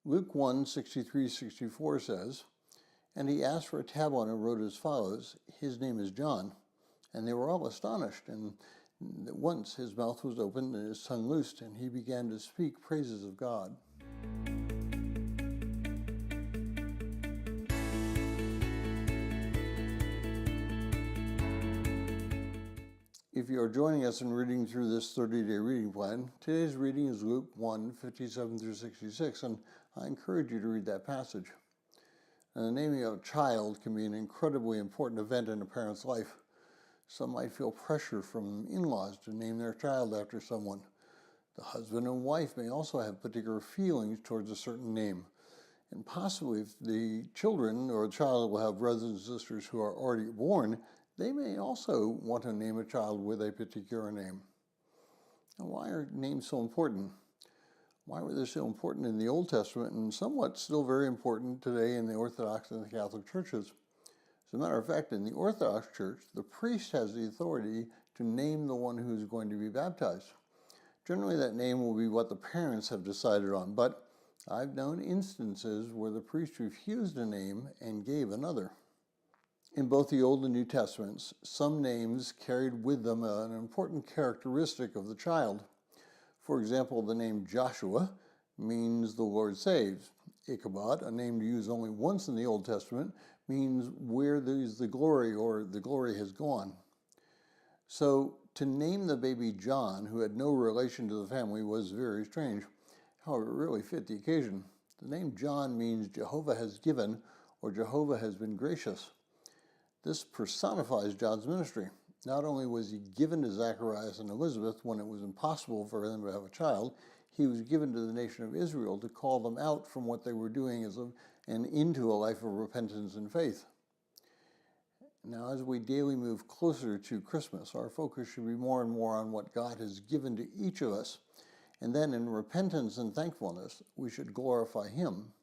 Luke 1:63-64 says, "And he asked for a tablet and wrote as follows, 'His name is John.' And they were all astonished, and at once his mouth was opened and his tongue loosed, and he began to speak praises of God." If you are joining us in reading through this 30-day reading plan, today's reading is Luke 1:57-66, and I encourage you to read that passage. And the naming of a child can be an incredibly important event in a parent's life. Some might feel pressure from in-laws to name their child after someone. The husband and wife may also have particular feelings towards a certain name. And possibly if the children or the child will have brothers and sisters who are already born, they may also want to name a child with a particular name. And why are names so important? Why were they so important in the Old Testament and somewhat still very important today in the Orthodox and the Catholic churches? As a matter of fact, in the Orthodox Church, the priest has the authority to name the one who's going to be baptized. Generally, that name will be what the parents have decided on, but I've known instances where the priest refused a name and gave another. In both the Old and New Testaments, some names carried with them an important characteristic of the child. For example, the name Joshua means the Lord saves. Ichabod, a name used only once in the Old Testament, means where there's the glory or the glory has gone. So to name the baby John, who had no relation to the family, was very strange. However, it really fit the occasion. The name John means Jehovah has given or Jehovah has been gracious. This personifies John's ministry. Not only was he given to Zacharias and Elizabeth when it was impossible for them to have a child, he was given to the nation of Israel to call them out from what they were doing and into a life of repentance and faith. Now, as we daily move closer to Christmas, our focus should be more and more on what God has given to each of us. And then in repentance and thankfulness, we should glorify Him